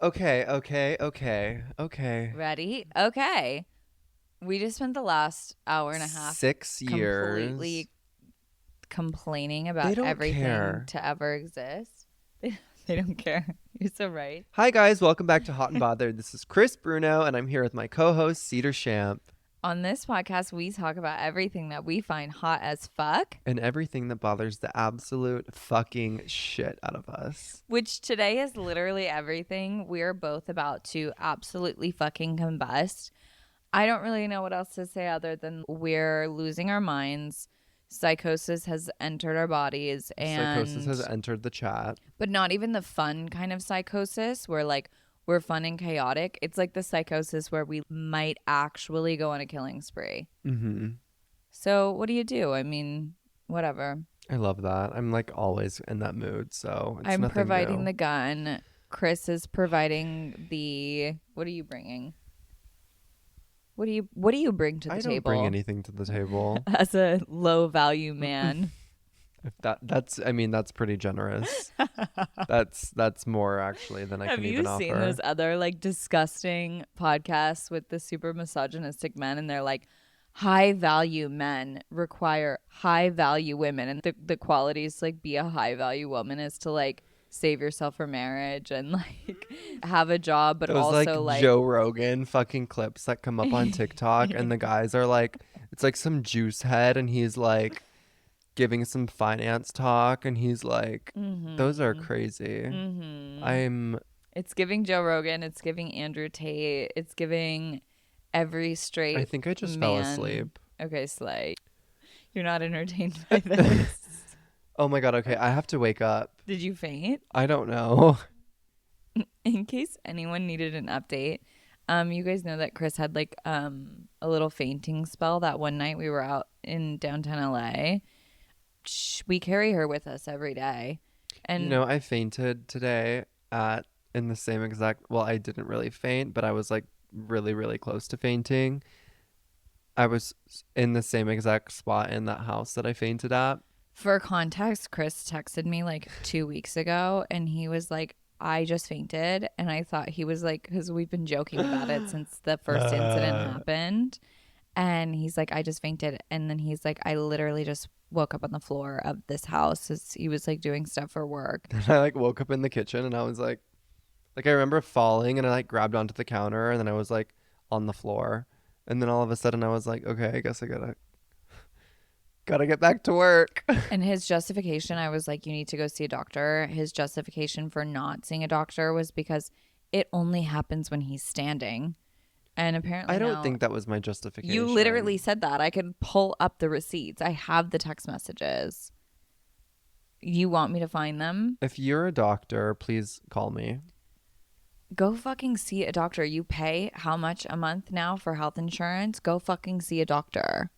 Okay. Ready? Okay. We just spent the last hour and a half 6 years. completely complaining about They don't everything care. to ever exist. They don't care. You're so right. Hi guys, welcome back to Hot and Bothered. This is Chris Bruno, and I'm here with my co-host Cedar Champ, On this podcast, we talk about everything that we find hot as fuck, and everything that bothers the absolute fucking shit out of us. which today is literally everything. We're both about to absolutely fucking combust. I don't really know what else to say other than we're losing our minds. Psychosis has entered our bodies, Psychosis has and entered the chat. but not even the fun kind of psychosis where like we're fun and chaotic. It's like the psychosis where we might actually go on a killing spree. Mm-hmm. So what do you do? I mean, whatever. I love that. I'm like always in that mood, so it's I'm nothing providing new. the gun. Chris is providing the. What are you bringing? What do you bring to the I table? don't bring anything to the table. As a low value man. That's pretty generous. That's more actually than I Have can you even seen offer. those other like disgusting podcasts with the super misogynistic men, and they're like, high value men require high value women, and the qualities to, like, be a high value woman is to like save yourself for marriage and like have a job, but Those also like Joe Rogan fucking clips that come up on TikTok, and the guys are like, it's like some juice head, and he's like giving some finance talk, and he's like, those are crazy. It's giving Joe Rogan, it's giving Andrew Tate, it's giving every straight I think I just man. fell asleep. Okay, Slay. You're not entertained by this. Oh my God. Okay. I have to wake up. Did you faint? I don't know. In case anyone needed an update, you guys know that Chris had like a little fainting spell that one night we were out in downtown LA. We carry her with us every day. And I fainted today in the same exact, well, I didn't really faint, but I was like really, really close to fainting. I was in the same exact spot in that house that I fainted at. for context, Chris texted me like 2 weeks ago and he was like, I just fainted. And I thought he was like, because we've been joking about it since the first incident happened. And he's like, I just fainted. And then he's like, I literally just woke up on the floor of this house as he was like doing stuff for work. And I like woke up in the kitchen, and I was like I remember falling, and I like grabbed onto the counter, and then I was like on the floor. And then all of a sudden I was like, okay, I guess I gotta get back to work. And his justification, I was like, you need to go see a doctor. His justification for not seeing a doctor was because it only happens when he's standing. And apparently I don't now, think that was my justification. you literally said that. I could pull up the receipts. I have the text messages. You want me to find them? If you're a doctor, please call me. Go fucking see a doctor. You pay how much a month now for health insurance? Go fucking see a doctor.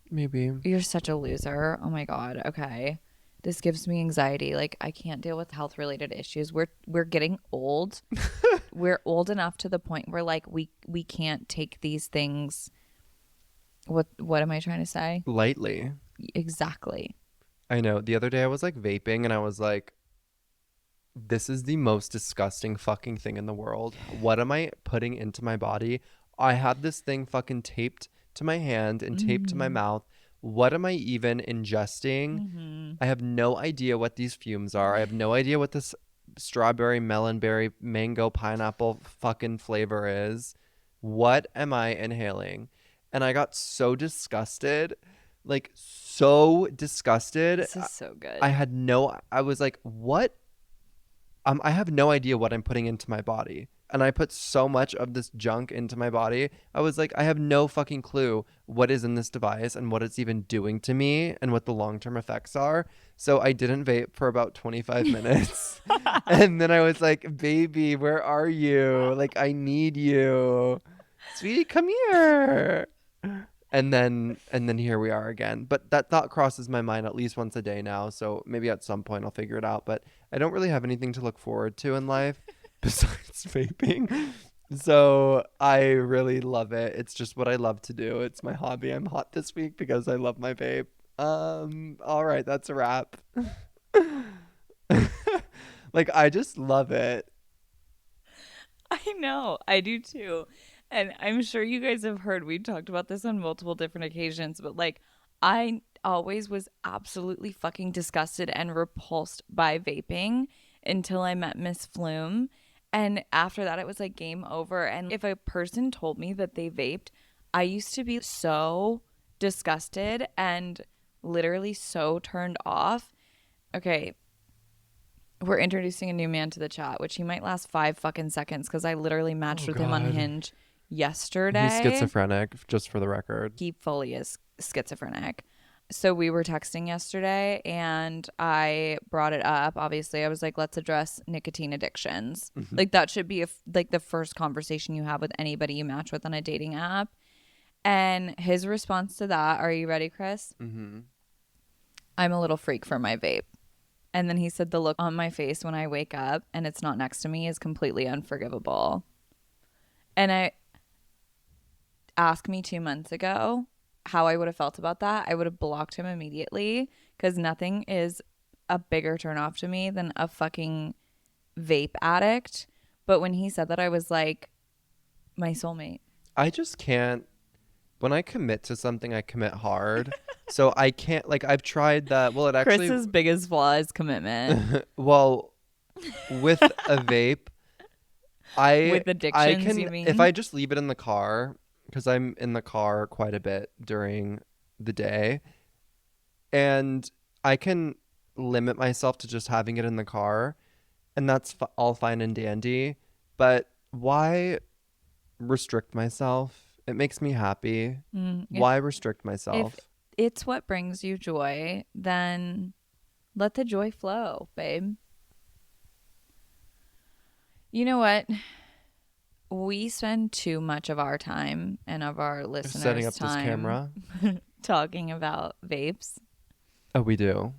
Maybe. You're such a loser. Oh my God. Okay. This gives me anxiety. Like, I can't deal with health related issues. We're getting old. We're old enough to the point where like we can't take these things. What am I trying to say? Lightly. Exactly. I know. The other day I was like vaping, and I was like, this is the most disgusting fucking thing in the world. What am I putting into my body? I had this thing fucking taped to my hand and taped to my mouth. What am I even ingesting? I have no idea what these fumes are. I have no idea what this strawberry, melonberry, mango, pineapple fucking flavor is. What am I inhaling? And I got so disgusted. Like, so disgusted. This is so good. I was like, what? I have no idea what I'm putting into my body. And I put so much of this junk into my body. I was like, I have no fucking clue what is in this device and what it's even doing to me and what the long-term effects are. So I didn't vape for about 25 minutes. And then I was like, baby, where are you? Like, I need you. Sweetie, come here. And then here we are again. But that thought crosses my mind at least once a day now. So maybe at some point I'll figure it out. But I don't really have anything to look forward to in life besides vaping. So I really love it. It's just what I love to do. It's my hobby. I'm hot this week because I love my vape. All right, that's a wrap. Like, I just love it. I know. I do too. And I'm sure you guys have heard, we talked about this on multiple different occasions, but like, I always was absolutely fucking disgusted and repulsed by vaping until I met Miss Flume. And after that, it was like game over. And if a person told me that they vaped, I used to be so disgusted and literally so turned off. Okay, we're introducing a new man to the chat, which he might last 5 fucking seconds because I literally matched with him on God. Hinge yesterday. He's schizophrenic, just for the record. He fully is schizophrenic. So we were texting yesterday and I brought it up. Obviously, I was like, let's address nicotine addictions. Like that should be like the first conversation you have with anybody you match with on a dating app. And his response to that, are you ready, Chris? Mm-hmm. I'm a little freak for my vape. And then he said, the look on my face when I wake up and it's not next to me is completely unforgivable. And I asked me 2 months ago how I would have felt about that. I would have blocked him immediately because nothing is a bigger turnoff to me than a fucking vape addict. But when he said that, I was like, my soulmate. I just can't. When I commit to something, I commit hard. So I can't, like, I've tried that. Well, it actually. Chris's biggest flaw is commitment. Well, with a vape, With I addictions, can, you mean? if I just leave it in the car, because I'm in the car quite a bit during the day, and I can limit myself to just having it in the car, and that's all fine and dandy. But why restrict myself? It makes me happy. Why restrict myself? If it's what brings you joy, then let the joy flow, babe. You know what? We spend too much of our time and of our listeners' Setting up time this camera. talking about vapes. Oh, we do.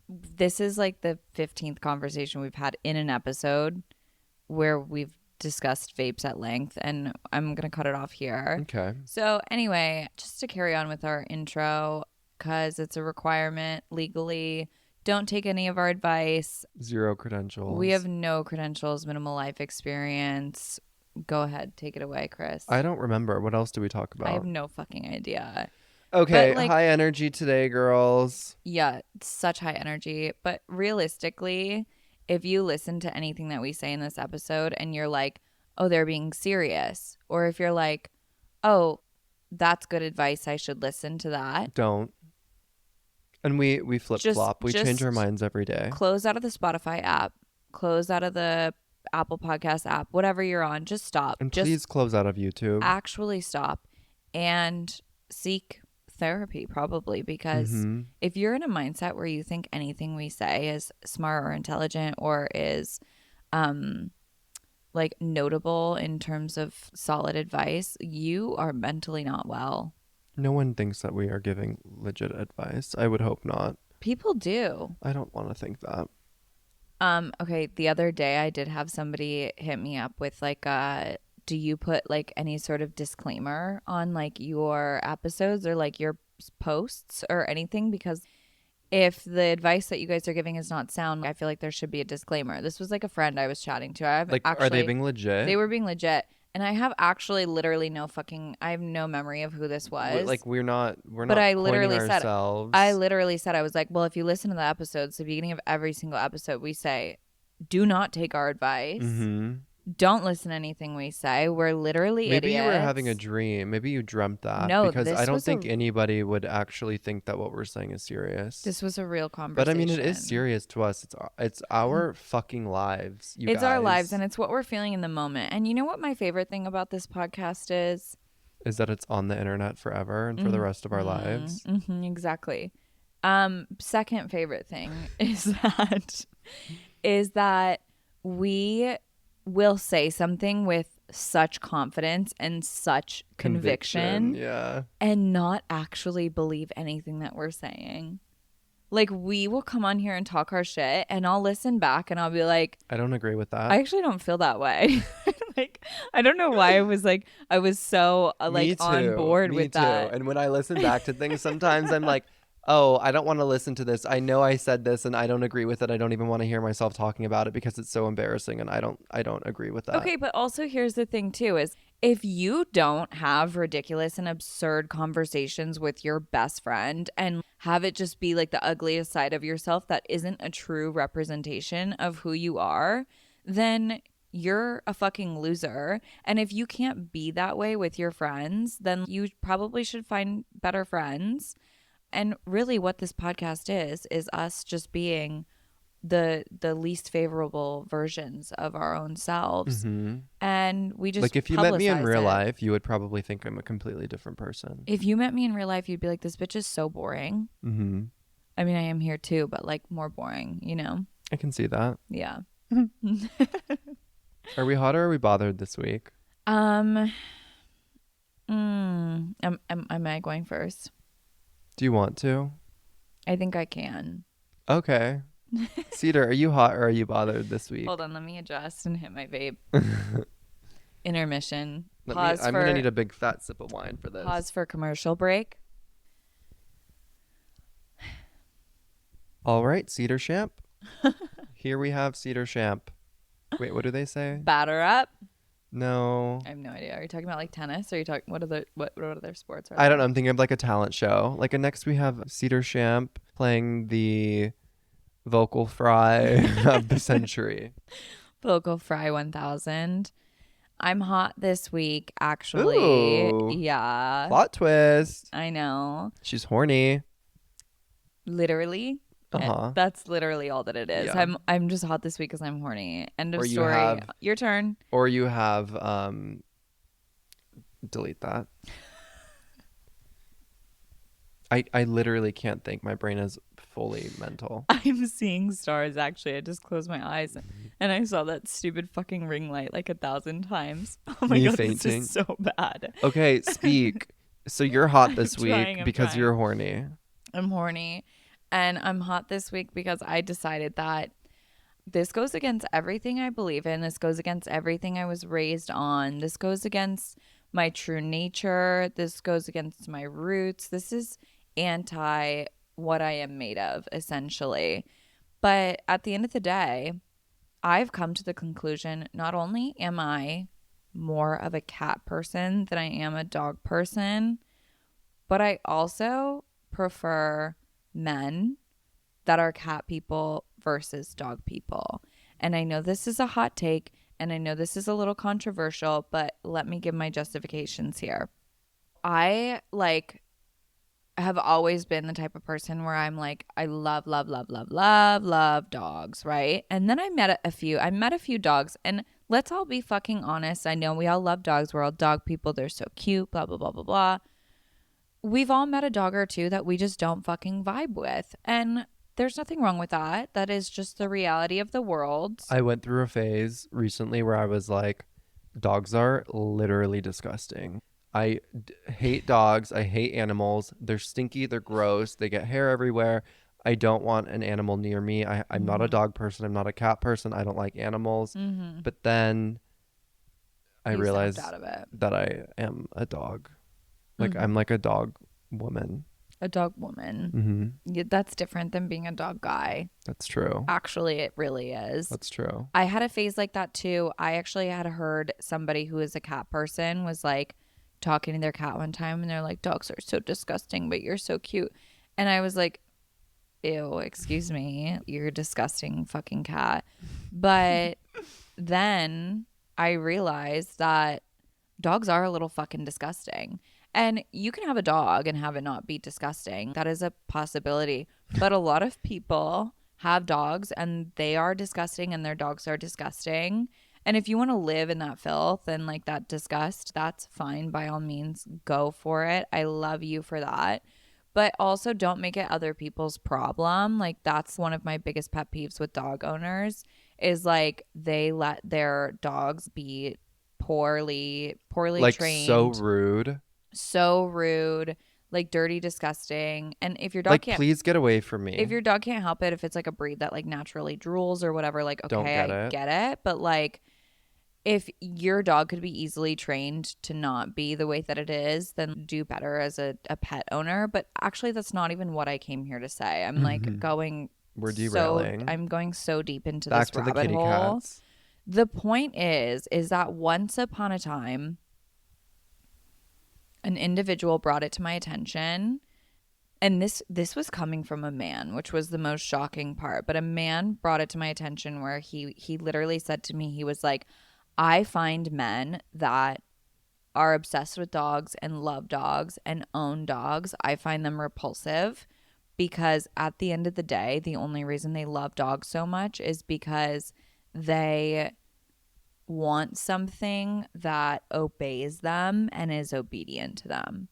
This is like the 15th conversation we've had in an episode where we've discussed vapes at length, and I'm going to cut it off here. Okay. So anyway, just to carry on with our intro, because it's a requirement legally, don't take any of our advice. 0 credentials. We have no credentials, minimal life experience. Go ahead, take it away, Chris. I don't remember. What else do we talk about? I have no fucking idea. Okay, But, like, high energy today, girls. Yeah, such high energy. But realistically, if you listen to anything that we say in this episode and you're like, oh, they're being serious, or if you're like, oh, that's good advice, I should listen to that. Don't. And we flip-flop. We change our just minds every day. Close out of the Spotify app, close out of the Apple Podcast app, whatever you're on, just stop. And just please close out of YouTube. actually stop and seek therapy, probably, because if you're in a mindset where you think anything we say is smart or intelligent or is like notable in terms of solid advice, you are mentally not well. No one thinks that we are giving legit advice. I would hope not. People do. I don't want to think that. Okay, the other day I did have somebody hit me up with like do you put like any sort of disclaimer on like your episodes or like your posts or anything? Because if the advice that you guys are giving is not sound, I feel like there should be a disclaimer. This was like a friend I was chatting to. Are they being legit? They were being legit. And I have actually literally I have no memory of who this was. Like we're not but I literally pointing said, ourselves. I was like, well, if you listen to the episodes, the beginning of every single episode, we say, do not take our advice. Don't listen to anything we say. We're literally Maybe idiots. you were having a dream. Maybe you dreamt that. No, because this I don't was think anybody would actually think that what we're saying is serious. This was a real conversation. But I mean, it is serious to us. It's our fucking lives. It's our lives, and it's what we're feeling in the moment. And you know what my favorite thing about this podcast is? Is that it's on the internet forever and for the rest of our lives. Exactly. Second favorite thing is that we will say something with such confidence and such conviction, yeah, and not actually believe anything that we're saying. Like, we will come on here and talk our shit, and I'll listen back and I'll be like, I don't agree with that. I actually don't feel that way. Like, I don't know why I was so like on board Me with too. that. And when I listen back to things, sometimes I'm like, Oh, I don't want to listen to this. I know I said this and I don't agree with it. I don't even want to hear myself talking about it because it's so embarrassing and I don't agree with that. Okay, but also here's the thing too is if you don't have ridiculous and absurd conversations with your best friend and have it just be like the ugliest side of yourself that isn't a true representation of who you are, then you're a fucking loser. And if you can't be that way with your friends, then you probably should find better friends. And really what this podcast is us just being the least favorable versions of our own selves. Hmm. And we just Like if you met me in publicize real it. life, you would probably think I'm a completely different person. If you met me in real life, you'd be like, this bitch is so boring. Hmm. I mean, I am here too, but like more boring, you know? I can see that. Yeah. Are we hot or are we bothered this week? Am I going first? Do you want to? I think I can. Okay. Cedar, are you hot or are you bothered this week? Hold on, let me adjust and hit my vape. Intermission. I'm gonna need a big fat sip of wine for this. Pause for commercial break. All right, Cedar Champ. Here we have Cedar Champ. Wait, what do they say? Batter up. No. I have no idea. Are you talking about like tennis? Or are you talking what other sports are I don't there? know. I'm thinking of like a talent show. Like next we have Cedar Champ playing the vocal fry of the century. Vocal Fry 1000. I'm hot this week, actually. Ooh. Yeah. Plot twist. I know. She's horny. Literally. Uh-huh. That's literally all that it is. Yeah. I'm just hot this week because I'm horny. End of Or you story. have- Your turn. Or you have delete that. I literally can't think. My brain is fully mental. I'm seeing stars, actually. I just closed my eyes and I saw that stupid fucking ring light like 1,000 times. Oh my Me God, fainting. this is so bad. Okay, speak. So you're hot this I'm week trying, because you're horny. I'm horny. And I'm hot this week because I decided that this goes against everything I believe in. This goes against everything I was raised on. This goes against my true nature. This goes against my roots. This is anti what I am made of, essentially. But at the end of the day, I've come to the conclusion not only am I more of a cat person than I am a dog person, but I also prefer men that are cat people versus dog people. And I know this is a hot take and I know this is a little controversial, but let me give my justifications here. I have always been the type of person where I'm like, I love, love, love, love, love, love dogs, right? And then I met a few dogs, and let's all be fucking honest. I know we all love dogs. We're all dog people. They're so cute, blah, blah, blah, blah, blah. We've all met a dog or two that we just don't fucking vibe with. And there's nothing wrong with that. That is just the reality of the world. I went through a phase recently where I was like, dogs are literally disgusting. I hate dogs. I hate animals. They're stinky. They're gross. They get hair everywhere. I don't want an animal near me. I'm not a dog person. I'm not a cat person. I don't like animals. Mm-hmm. But then I You realized snapped out of it. that I am a dog. Like I'm like a dog woman. A dog woman. Mm-hmm. Yeah, that's different than being a dog guy. That's true. Actually, it really is. That's true. I had a phase like that too. I actually had heard somebody who is a cat person was like talking to their cat one time and they're like, dogs are so disgusting, but you're so cute. And I was like, ew, excuse me, you're a disgusting fucking cat. But then I realized that dogs are a little fucking disgusting. And you can have a dog and have it not be disgusting. That is a possibility. But a lot of people have dogs and they are disgusting and their dogs are disgusting. And if you want to live in that filth and like that disgust, that's fine. By all means, go for it. I love you for that. But also don't make it other people's problem. Like that's one of my biggest pet peeves with dog owners is like they let their dogs be poorly Like trained. so rude. Like dirty, disgusting. And if your dog Like can't please get away from me. if your dog can't help it, if it's like a breed that like naturally drools or whatever, like okay, Don't get I it. get it. But like if your dog could be easily trained to not be the way that it is, then do better as a pet owner. But actually, that's not even what I came here to say. I'm like We're derailing. I'm going so deep into Back this to the rabbit kitty hole. cats. The point is that once upon a time, an individual brought it to my attention, and this was coming from a man, which was the most shocking part. But a man brought it to my attention where he literally said to me, he was like, I find men that are obsessed with dogs and love dogs and own dogs, I find them repulsive, because at the end of the day, the only reason they love dogs so much is because they want something that obeys them and is obedient to them.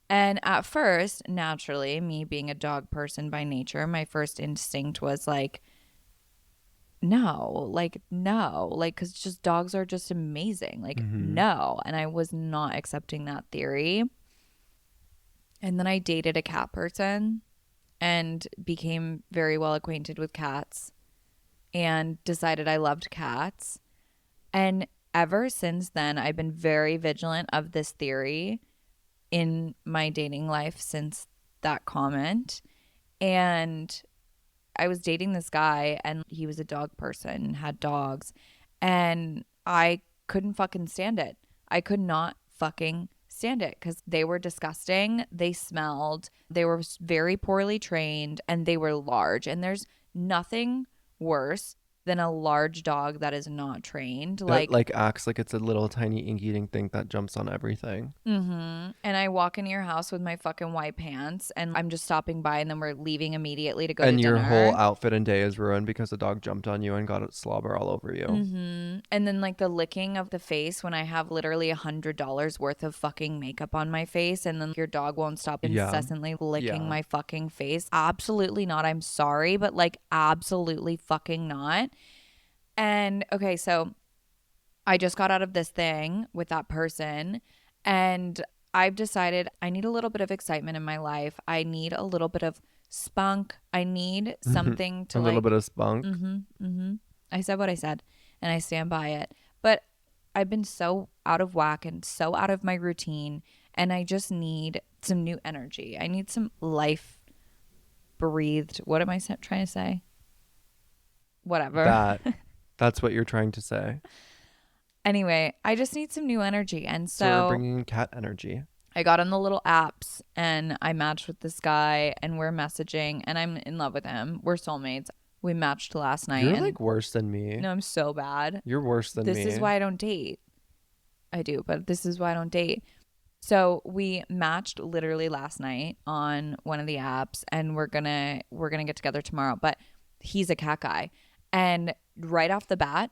And at first, naturally, me being a dog person by nature, my first instinct was like, no, like, because just dogs are just amazing. Like, no. And I was not accepting that theory. And then I dated a cat person and became very well acquainted with cats and decided I loved cats. And ever since then, I've been very vigilant of this theory in my dating life since that comment. And I was dating this guy and he was a dog person, had dogs, and I couldn't fucking stand it. I could not fucking stand it because they were disgusting. They smelled, they were very poorly trained, and they were large. And there's nothing worse than a large dog that is not trained. That like acts like it's a little tiny ink eating thing that jumps on everything. And I walk into your house with my fucking white pants and I'm just stopping by and then we're leaving immediately to go to And your dinner. whole outfit and day is ruined because the dog jumped on you and got it slobber all over you. And then like the licking of the face when I have literally $100 worth of fucking makeup on my face, and then your dog won't stop incessantly licking my fucking face. Absolutely not. I'm sorry, but like absolutely fucking not. And okay, so I just got out of this thing with that person and I've decided I need a little bit of excitement in my life. I need a little bit of spunk. I need something to a little bit of spunk. I said what I said and I stand by it. But I've been so out of whack and so out of my routine, and I just need some new energy. I need some life breathed. What am I trying to say? Whatever. That's what you're trying to say. Anyway, I just need some new energy. And So we're bringing in cat energy. I got on the little apps and I matched with this guy and we're messaging and I'm in love with him. We're soulmates. We matched last night. You're like worse than me. No, I'm so bad. You're worse than me. This is why I don't date. I do, but this is why I don't date. So we matched literally last night on one of the apps and we're gonna get together tomorrow. But he's a cat guy. And right off the bat,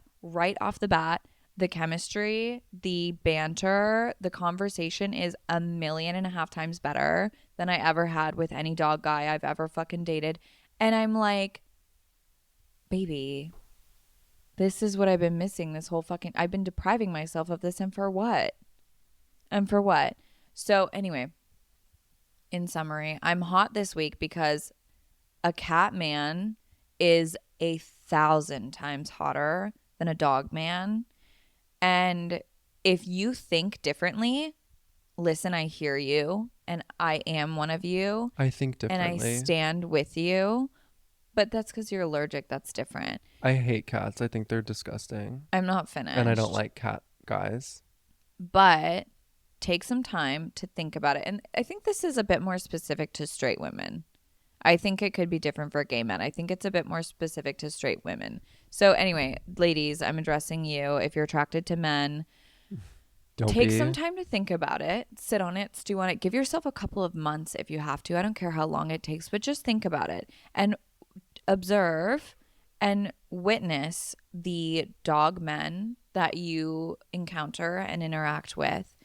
the chemistry, the banter, the conversation is 1.5 million times better than I ever had with any dog guy I've ever fucking dated. And I'm like, baby, this is what I've been missing this whole fucking, I've been depriving myself of this, and for what? So anyway, in summary, I'm hot this week because a cat man is 1,000 times hotter than a dog man. And if you think differently, listen, I hear you and I am one of you. I think differently. And I stand with you. But that's because you're allergic. That's different. I hate cats. I think they're disgusting. I'm not finished. And I don't like cat guys. But take some time to think about it. And I think this is a bit more specific to straight women. I think it could be different for gay men. I think it's a bit more specific to straight women. So anyway, ladies, I'm addressing you. If you're attracted to men, take some time to think about it. Sit on it, stew on it. Give yourself a couple of months if you have to. I don't care how long it takes, but just think about it and observe and witness the dog men that you encounter and interact with,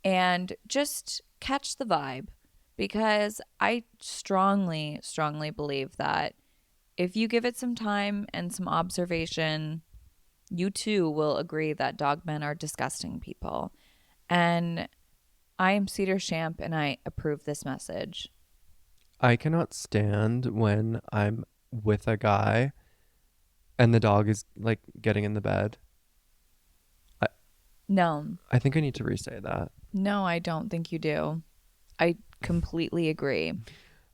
and just catch the vibe. Because I strongly, strongly believe that if you give it some time and some observation, you too will agree that dog men are disgusting people. And I am Cedar Champ and I approve this message. I cannot stand when I'm with a guy and the dog is like getting in the bed. No. I think I need to re-say that. No, I don't think you do. I completely agree.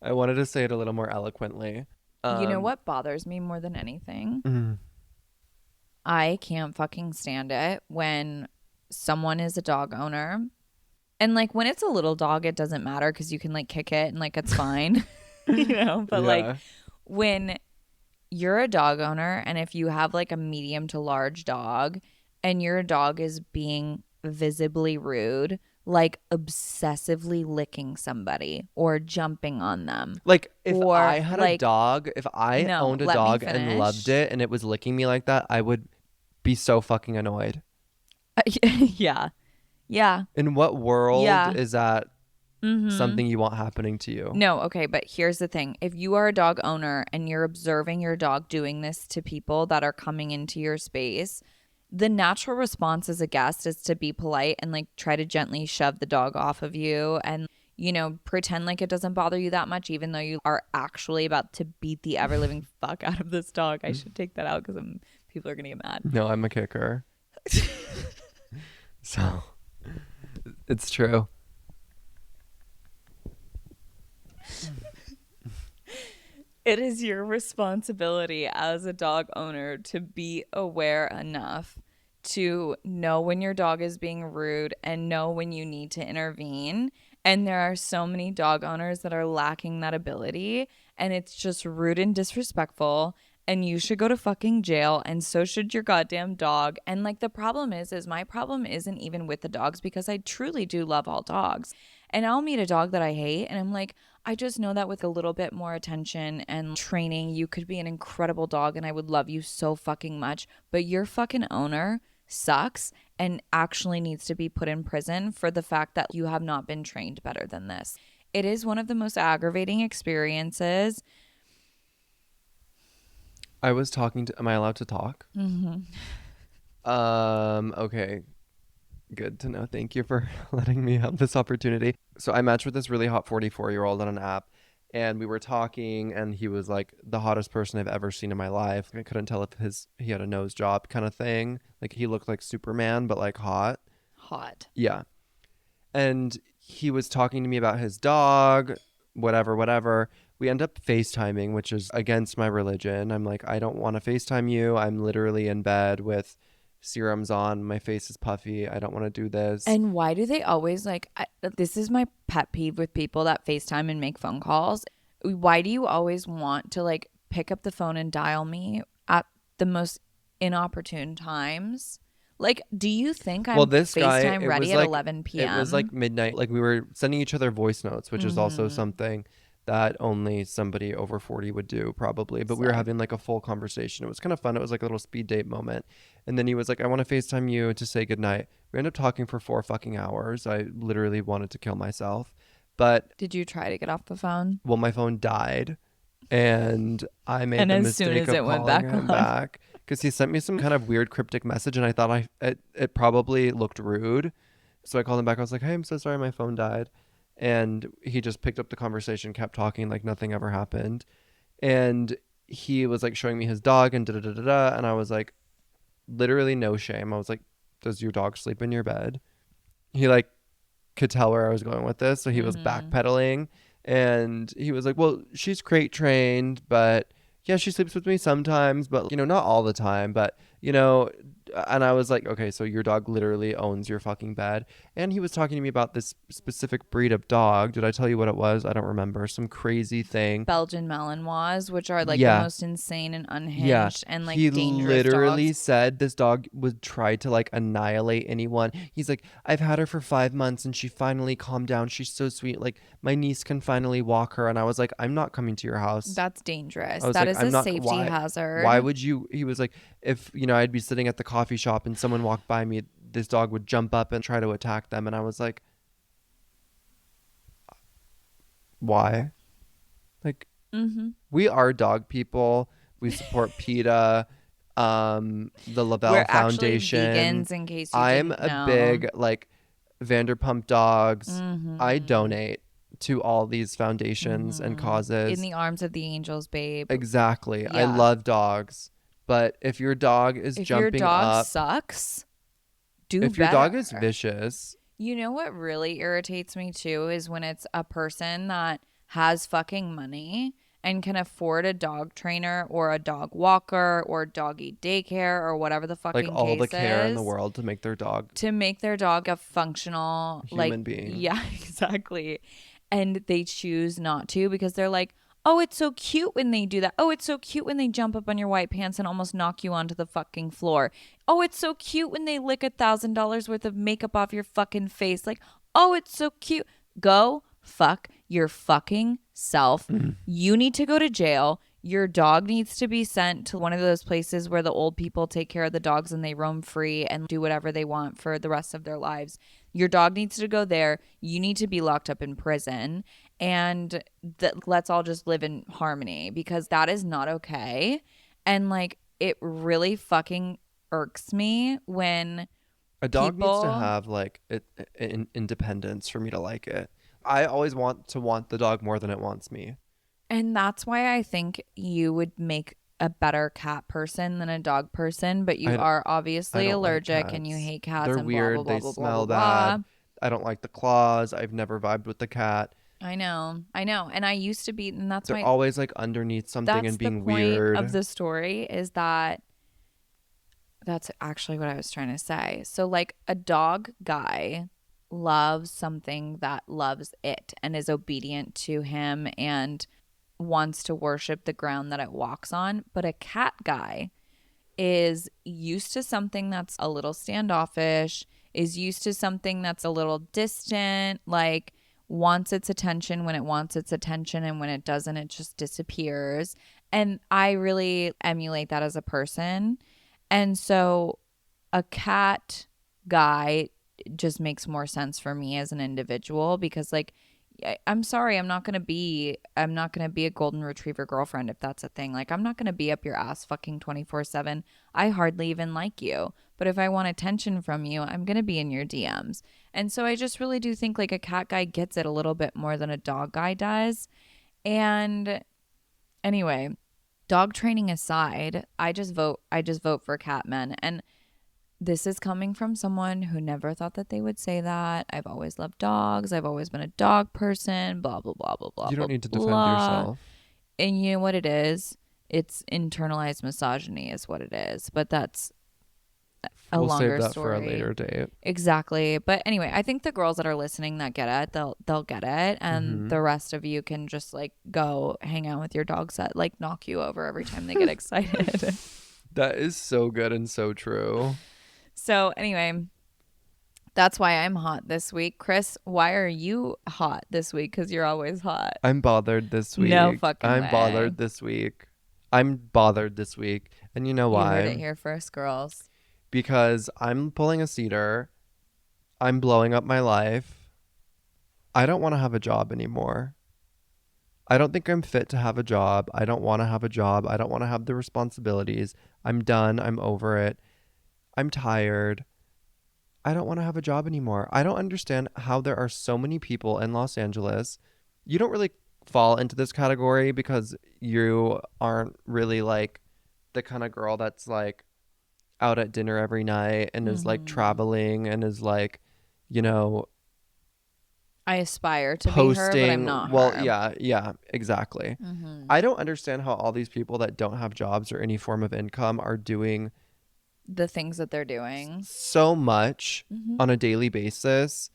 I wanted to say it a little more eloquently. You know what bothers me more than anything? Mm. I can't fucking stand it when someone is a dog owner. And like when it's a little dog, it doesn't matter because you can like kick it and like it's fine. But like Yeah. when you're a dog owner and if you have like a medium to large dog and your dog is being visibly rude, like obsessively licking somebody or jumping on them, Like if or I had a like, dog, if I no, owned a let me dog and loved finish. it and it was licking me like that, I would be so fucking annoyed. Yeah. Yeah. In what world Yeah. is that Mm-hmm. something you want happening to you? No, okay, but here's the thing. If you are a dog owner and you're observing your dog doing this to people that are coming into your space, the natural response as a guest is to be polite and like try to gently shove the dog off of you and, pretend like it doesn't bother you that much, even though you are actually about to beat the ever living fuck out of this dog. I should take that out because people are going to get mad. No, I'm a kicker. So it's true. It is your responsibility as a dog owner to be aware enough to know when your dog is being rude and know when you need to intervene. And there are so many dog owners that are lacking that ability, and it's just rude and disrespectful. And you should go to fucking jail, and so should your goddamn dog. And like the problem is my problem isn't even with the dogs because I truly do love all dogs. And I'll meet a dog that I hate, and I'm like, I just know that with a little bit more attention and training, you could be an incredible dog and I would love you so fucking much. But your fucking owner sucks and actually needs to be put in prison for the fact that you have not been trained better than this. It is one of the most aggravating experiences. I was talking to, am I allowed to talk? Mm-hmm. Okay. Good to know. Thank you for letting me have this opportunity. So I matched with this really hot 44-year-old on an app and we were talking and he was like the hottest person I've ever seen in my life. I couldn't tell if he had a nose job kind of thing. Like he looked like Superman, but like hot. Hot. Yeah. And he was talking to me about his dog, whatever, whatever. We end up FaceTiming, which is against my religion. I'm like, I don't want to FaceTime you. I'm literally in bed with serums on. My face is puffy. I don't want to do this. And why do they always this is my pet peeve with people that FaceTime and make phone calls. Why do you always want to like pick up the phone and dial me at the most inopportune times? Like, do you think I'm Well, this guy, FaceTime it ready was at like 11 it was like p.m.? midnight. Like we were sending each other voice notes, which is also Mm-hmm. something that only somebody over 40 would do probably. But we were Sick. having like a full conversation. It was kind of fun. It was like a little speed date moment. And then he was like, I want to FaceTime you to say goodnight. We ended up talking for 4 fucking hours. I literally wanted to kill myself. But Did you try to get off the phone? well, my phone died and I made And the as soon mistake as of it went calling back him on. back because he sent me some kind of weird cryptic message and I thought it probably looked rude. So I called him back. I was like, hey, I'm so sorry my phone died. And he just picked up the conversation, kept talking like nothing ever happened. And he was like showing me his dog and da da da da da. And I was like, literally no shame. I was like, does your dog sleep in your bed? He like could tell where I was going with this. So he was Mm-hmm. backpedaling and he was like, well, she's crate trained, but yeah, she sleeps with me sometimes, but not all the time, but and I was like, okay, so your dog literally owns your fucking bed. And he was talking to me about this specific breed of dog. Did I tell you what it was? I don't remember. Some crazy thing. Belgian Malinois, which are like the Yeah. most insane and Yeah. unhinged and He like dangerous literally dogs. said this dog would try to like annihilate anyone. He's like, I've had her for 5 months and she finally calmed down. She's so sweet. Like my niece can finally walk her. And I was like, I'm not coming to your house. That's dangerous. I was That like, is I'm a not. safety Why hazard. would you? He was like, if I'd be sitting at the coffee shop and someone walked by me, this dog would jump up and try to attack them. And I was like, why? Like, Mm-hmm. we are dog people. We support PETA, the We're Lavelle actually Foundation. vegans, in case you I'm didn't a know. big like Vanderpump Dogs. I Mm-hmm. donate to all these foundations and Mm-hmm. In causes. the arms of the angels, babe. Exactly. I Yeah. love dogs. But if your dog is If your jumping dog up, sucks, do If your dog is better. vicious, You know what really irritates me too is when it's a person that has fucking money and can afford a dog trainer or a dog walker or doggy daycare or whatever the like fucking all the case care in the is world to make their dog to make their dog a functional, like, human being. yeah, exactly. And they choose not to because they're like, oh, it's so cute when they do that. Oh, it's so cute when they jump up on your white pants and almost knock you onto the fucking floor. Oh, it's so cute when they lick $1,000 worth of makeup off your fucking face. Like, oh, it's so cute. Go fuck your fucking self. You need to go to jail. Your dog needs to be sent to one of those places where the old people take care of the dogs and they roam free and do whatever they want for the rest of their lives. Your dog needs to go there. You need to be locked up in prison. And let's all just live in harmony because that is not okay. And like, it really fucking irks me when A dog needs to people. have like independence for me to like it. I always want the dog more than it wants me. And that's why I think you would make a better cat person than a dog person, but you I, are I obviously don't like allergic and you cats. hate cats They're and blah, blah, weird. blah, They blah, blah, blah, smell blah. bad. I don't like the claws. I've never vibed with the cat. I know. I know. And I used to be, and They're always like underneath something that's and the being point of weird. the story is that that's actually what I was trying to say. So, like, a dog guy loves something that loves it and is obedient to him and wants to worship the ground that it walks on. But a cat guy is used to something that's a little standoffish, is used to something that's a little distant, like wants its attention when it wants its attention, and when it doesn't, it just disappears. And I really emulate that as a person. And so a cat guy just makes more sense for me as an individual because like I'm sorry, I'm not going to be a golden retriever girlfriend if that's a thing. Like I'm not going to be up your ass fucking 24/7. I hardly even like you. But if I want attention from you, I'm going to be in your DMs. And so I just really do think like a cat guy gets it a little bit more than a dog guy does. And anyway, dog training aside, I just vote for cat men. And this is coming from someone who never thought that they would say that. I've always loved dogs. I've always been a dog person, blah, blah, blah, blah, blah, You don't blah, need to defend blah. yourself. And you know what it is? It's internalized misogyny, is what it is. But that's a We'll save longer that for a story. later date. Exactly. But anyway, I think the girls that are listening that get it, they'll get it. And Mm-hmm. the rest of you can just like go hang out with your dogs that like knock you over every time they get excited. That is so good and so true. So anyway, that's why I'm hot this week. Chris, why are you hot this week? Because you're always hot. I'm bothered this No week. fucking way. I'm bothered this week. And you know You heard it why? here first, girls. Because I'm pulling a Cedar. I'm blowing up my life. I don't want to have a job anymore. I don't think I'm fit to have a job. I don't want to have a job. I don't want to have the responsibilities. I'm done. I'm over it. I'm tired. I don't want to have a job anymore. I don't understand how there are so many people in Los Angeles. You don't really fall into this category because you aren't really like the kind of girl that's like out at dinner every night and is like Mm-hmm. traveling and is like, you know, I aspire to be her, but I'm posting. not Well, her. yeah, exactly. Mm-hmm. I don't understand how all these people that don't have jobs or any form of income are doing The things that they're doing. so much Mm-hmm. on a daily basis.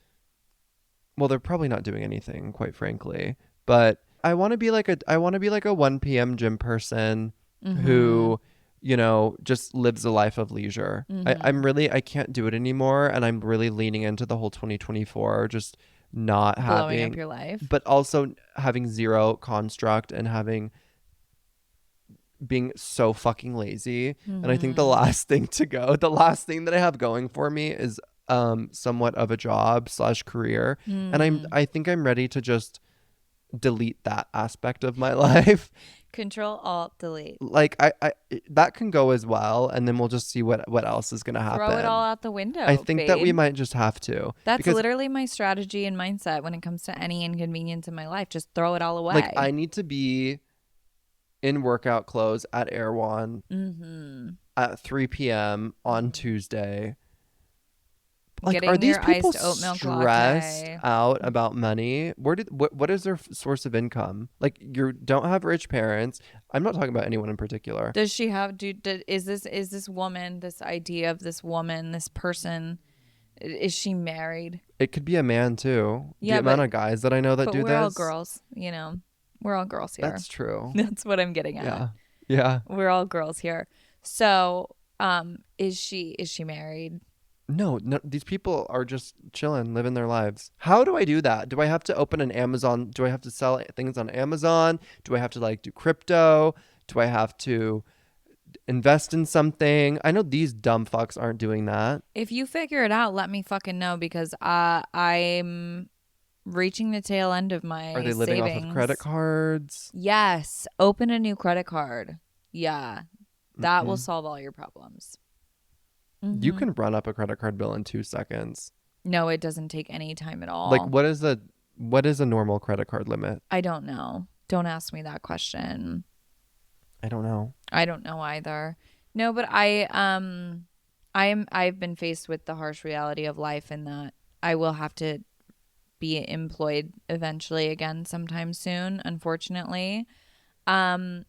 Well, they're probably not doing anything, quite frankly. But I want to be like a 1 p.m. gym person Mm-hmm. who, just lives a life of leisure. Mm-hmm. I can't do it anymore, and I'm really leaning into the whole 2024 just not Blowing up having, your life. but also having zero construct and being so fucking lazy. And I think Mm-hmm. the last thing that I have going for me is somewhat of a job slash career. And Mm. I think I'm ready to just delete that aspect of my life. Control Alt Delete. Like I that can go as well, and then we'll just see what else is gonna Throw it all happen. out the I window, think that we babe. might just have to, That's because literally my strategy and mindset when it comes to any inconvenience in my life. Just throw it all like away. I need to be in workout clothes at Erewhon Mm-hmm. at 3 p.m. on Tuesday, Like, are Getting these your people iced oat milk stressed latte. out about money? What is their source of income? Like, you don't have rich parents. I'm not talking about anyone in particular. Does she have is this woman, this idea of this woman, this person, is she married? It could be a man too. The Yeah, amount of guys that I know that but do we're all this. girls, you know. We're all girls here. That's true. That's what I'm getting at. Yeah. Yeah. We're all girls here. So, is she married? No, no, these people are just chilling, living their lives. How do I do that? Do I have to open an Amazon? Do I have to sell things on Amazon? Do I have to like do crypto? Do I have to invest in something? I know these dumb fucks aren't doing that. If you figure it out, let me fucking know because I'm reaching the tail end of Are my they living off of credit savings. cards? Yes, open a new credit card. Yeah, that will Mm-mm. solve all your problems. You Hmm. can run up a credit card bill in 2 seconds. No, it doesn't take any time at Like, all. what is a normal credit card limit? I don't know. Don't ask me that question. I don't know. I don't know either. No, but I've been faced with the harsh reality of life and that I will have to be employed eventually again sometime soon, unfortunately. And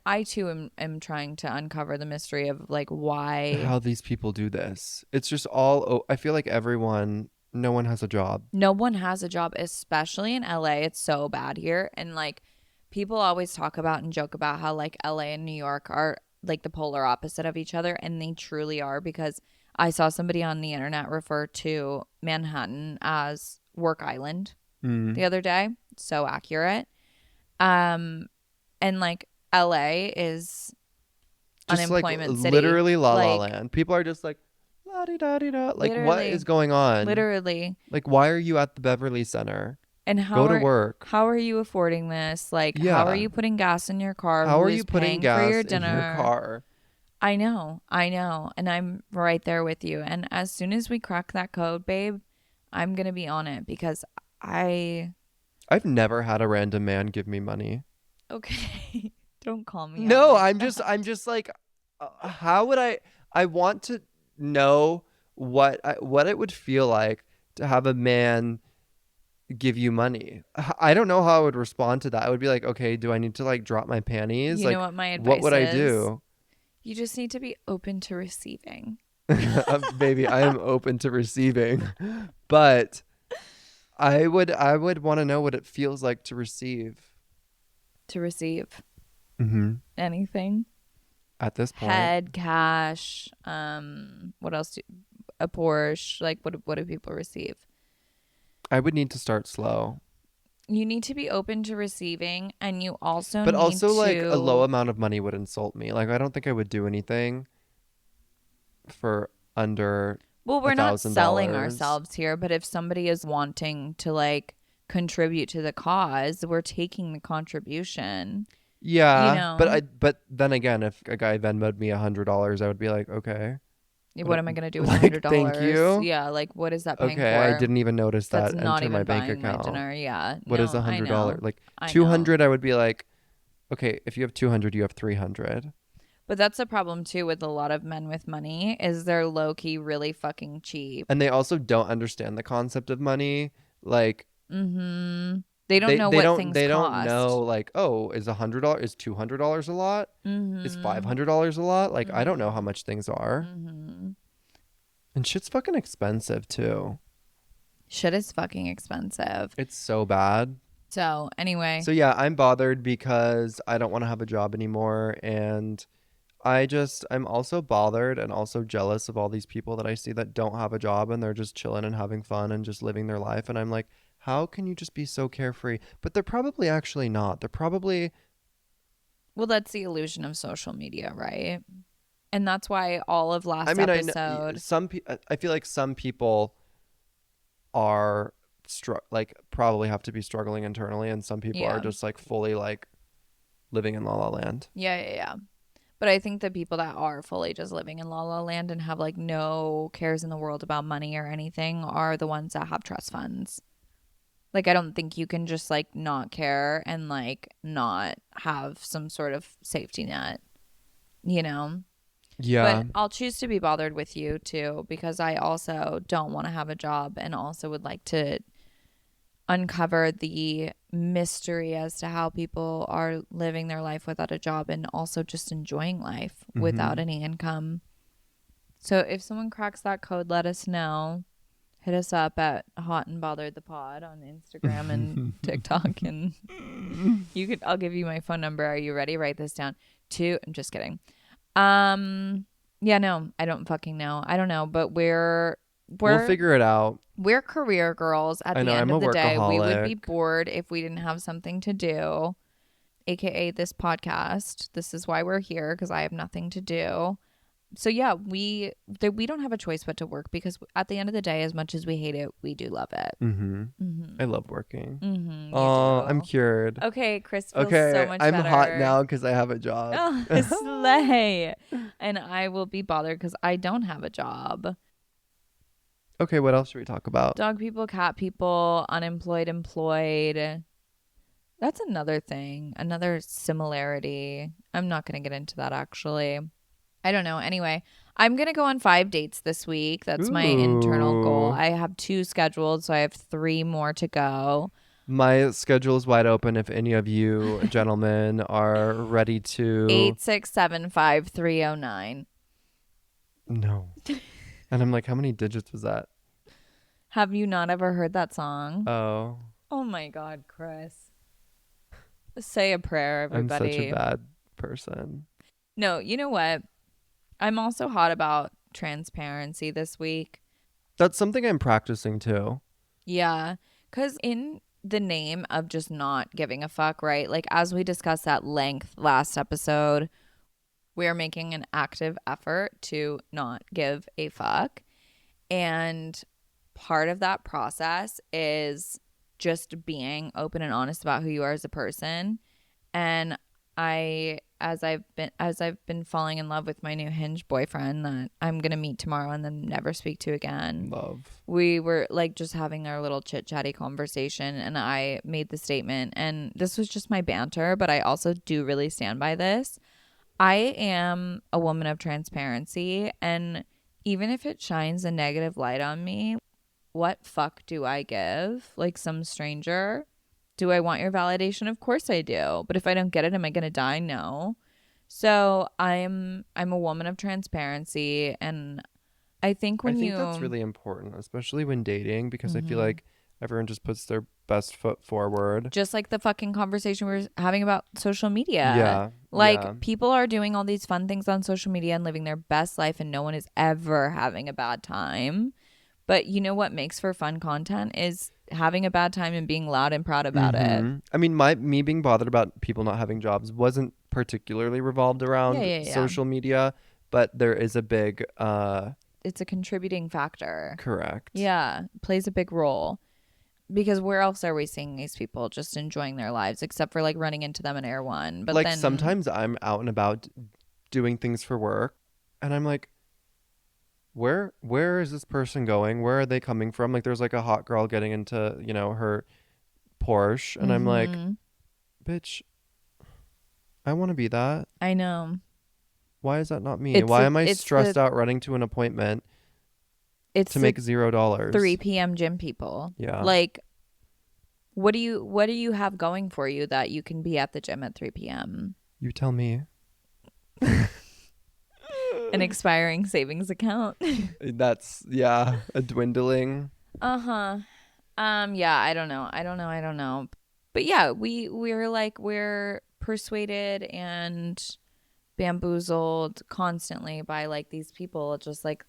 I too am trying to uncover the mystery of like why How these people do this. It's just all. I feel like no one has a job. no one has a job, especially in LA. It's so bad here. And like people always talk about and joke about how like LA and New York are like the polar opposite of each other. And they truly are because I saw somebody on the internet refer to Manhattan as Work Island Mm. the other day. So accurate. Um, and like LA is Just like unemployment city. literally La La Like Land. People are just like la di da di da. Like, what literally, is going on? literally. Like, why are you at the Beverly Center? And Go to work. how are you affording this? Like how are Yeah. you putting gas in your car? How Who are is you putting paying for gas your in your dinner? car? I know. And I'm right there with you. And as soon as we crack that code, babe, I'm gonna be on it because I I've never had a random man give me money. okay. Don't call me out No, like I'm just like, how would I want to know what it would feel like to have a man give you money. I don't know how I would respond to that. I would be like, okay, do I need to like drop my panties? you know Like, what my what advice would I is? do? You just need to be open to receiving. Baby, I am open to receiving, but I would want to know what it feels like to receive. To receive Mm-hmm. anything. At this point, Head, cash, what else a Porsche, like what do people receive? I would need to start slow, You need to be open to receiving and you also but need also like a low to amount of money would insult me. Like, I don't think I would do anything for under well, a we're not thousand selling dollars. ourselves here, but if somebody is wanting to like contribute to the cause, we're taking the contribution, you Yeah, know. but then again, if a guy Venmoed me $100, I would be like, okay, What am I going to do with a hundred like, thank dollars? you. Yeah, like what is that paying Okay, I for? didn't even notice That's that. not Enter my even bank buying my account. dinner. Yeah. What is No, a I $100? know. Like I know. 200, I would be like, okay, if you have 200, you have 300. But that's a problem too with a lot of men with money is they're low key really fucking cheap. And they also don't understand the concept of money. Like, Mm-hmm. They don't know what things they don't know, cost. like, oh, is $100, is $200 a lot? Is Mm-hmm. $500 a lot? Like, I don't know how Mm-hmm. much things are. Mm-hmm. And shit's fucking expensive too. Shit is fucking expensive. It's so bad. So anyway, So yeah, I'm bothered because I don't want to have a job anymore, and I'm also bothered and also jealous of all these people that I see that don't have a job and they're just chilling and having fun and just living their life, and I'm like, how can you just be so carefree? But they're probably actually not. They're probably. well, that's the illusion of social media, right? And that's why all of I last mean, I know episode, I feel like some people are like probably have to be struggling internally, and some people are yeah, just like fully like living in La La Land. yeah. But I think the people that are fully just living in La La Land and have like no cares in the world about money or anything are the ones that have trust funds. Like, I don't think you can just like not care and like not have some sort of safety net, you know? Yeah. But I'll choose to be bothered with you too, because I also don't want to have a job and also would like to uncover the mystery as to how people are living their life without a job and also just enjoying life without any income. So if someone cracks that code, let us know. Hit us up at Hot and Bothered the Pod on Instagram and TikTok, and I'll give you my phone number. Are you ready? Write this down. I'm just kidding. Yeah, no, I don't fucking know. I don't know, but We'll we're figure it out. we're career girls. At I the know, end I'm a of the day, we would be workaholic. bored if we didn't have something to do, aka this podcast. This is why we're here, because I have nothing to do. So yeah, we don't have a choice but to work, because at the end of the day, as much as we hate it, we do love it. I love working. You Oh, I'm do. cured. Okay, Chris feels so Okay, much I'm better. hot now because I have a job. Oh, slay. And I will be bothered because I don't have a job. Okay, what else should we talk about? Dog people, cat people, unemployed, employed. That's another thing, another similarity. I'm not going to get into that actually. I don't know. Anyway, I'm going to go on 5 dates this week. That's my internal goal. Ooh. I have 2 scheduled, so I have 3 more to go. My schedule is wide open if any of you gentlemen are ready to. 8675309. No. And I'm like, how many digits was that? Have you not ever heard that song? Oh, Oh my God, Chris. Say a prayer, I'm everybody. such a bad person. No, you know what? I'm also hot about transparency this week. That's something I'm practicing too. Yeah. Because in the name of just not giving a fuck, right? Like, as we discussed at length last episode, we're making an active effort to not give a fuck. And part of that process is just being open and honest about who you are as a person. And as I've been falling in love with my new Hinge boyfriend that I'm gonna meet tomorrow and then never speak to again. Love. We were like just having our little chit chatty conversation, and I made the statement, and this was just my banter, but I also do really stand by this. I am a woman of transparency, and even if it shines a negative light on me, what fuck do I give? Like some stranger? Do I want your validation? Of course I do. But if I don't get it, am I going to die? No. So I'm a woman of transparency, and I think I think that's really important, especially when dating, because I feel like everyone just puts their best foot forward. just like the fucking conversation we were having about social media. Yeah. Like yeah. people are doing all these fun things on social media and living their best life, and no one is ever having a bad time. But you know what makes for fun content is having a bad time and being loud and proud about it. I mean, me being bothered about people not having jobs wasn't particularly revolved around Yeah. social media, but there is a big It's a contributing factor. correct. Yeah, plays a big role. Because where else are we seeing these people just enjoying their lives, except for like running into them in Air One? But Like then sometimes I'm out and about doing things for work, and I'm like, where is this person going? Where are they coming from? Like there's like a hot girl getting into, her Porsche, and I'm like, bitch, I want to be that. I know. Why is that not me? Why am I stressed out running to an appointment It's to make $0? 3 p.m. gym people. Yeah. Like, what do you have going for you that you can be at the gym at 3 p.m.? You tell me. An expiring savings account. That's a dwindling. Yeah, I don't know. But yeah, we're persuaded and bamboozled constantly by like these people just like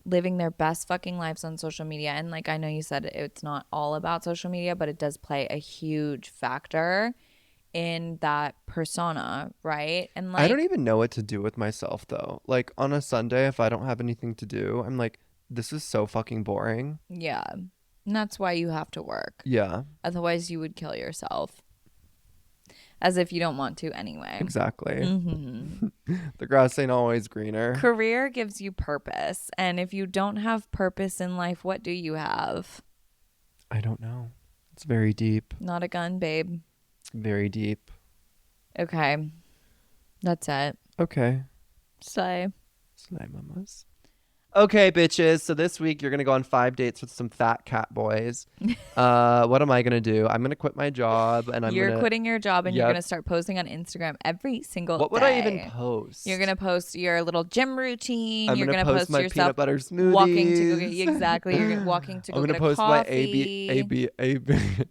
living their best fucking lives on social media. And like I know you said it's not all about social media, but it does play a huge factor in that persona, right? And like I don't even know what to do with myself though. Like on a Sunday, if I don't have anything to do, I'm like, this is so fucking boring. yeah. And that's why you have to work. Yeah. Otherwise you would kill yourself. As if you don't want to anyway. Exactly. The grass ain't always greener. Career gives you purpose. And if you don't have purpose in life, what do you have? I don't know. It's very deep. Not a gun, babe. Very deep. Okay. That's it. Okay. Slay. Slay mamas. Okay, bitches. So this week you're gonna go on 5 dates with some fat cat boys. What am I gonna do? I'm gonna quit my job and I'm You're gonna. quitting your job and you're Yep. going to start posting on Instagram every single What would I even day. post? You're going to post your little gym routine. I'm You're gonna going to post post my yourself peanut butter smoothies. walking to go get exactly. You're walking to I'm go gonna get a post coffee.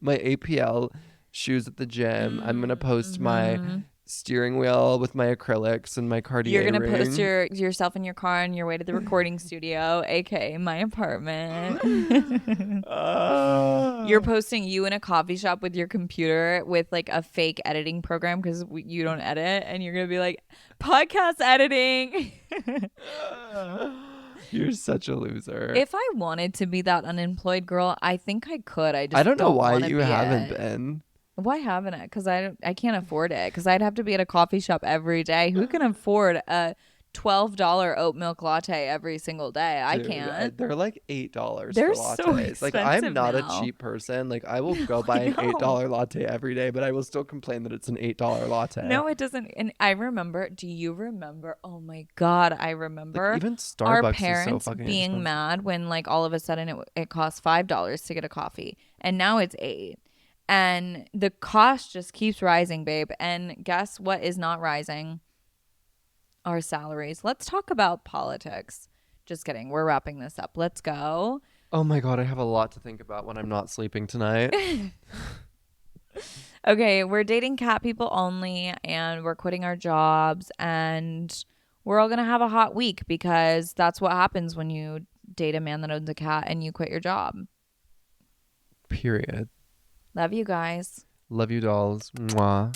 my APL shoes at the gym. I'm gonna post my steering wheel with my acrylics and my Cartier You're gonna post ring. yourself in your car on your way to the recording studio, aka my apartment. You're posting you in a coffee shop with your computer with like a fake editing program because you don't edit, and you're gonna be like, podcast editing. You're such a loser. If I wanted to be that unemployed girl, I think I could. I just I don't know why wanna you be haven't it. been. Why haven't I? Because I can't afford it. Because I'd have to be at a coffee shop every day. Who can afford a $12 oat milk latte every single day? I Dude, can't. they're like $8 They're for so lattes. Like, I'm expensive not now. a cheap person. Like, I will go I buy an know. $8 latte every day, but I will still complain that it's an $8 latte. No, it doesn't. And I remember. Do you remember? Oh my God, I remember. Like, even Starbucks our is so parents fucking being expensive. mad when like all of a sudden it costs $5 to get a coffee, and now it's $8. And the cost just keeps rising, babe. And guess what is not rising? Our salaries. Let's talk about politics. Just kidding. We're wrapping this up. Let's go. Oh my God, I have a lot to think about when I'm not sleeping tonight. Okay, we're dating cat people only, and we're quitting our jobs, and we're all going to have a hot week because that's what happens when you date a man that owns a cat and you quit your job. Period. Love you guys. Love you, dolls. Mwah.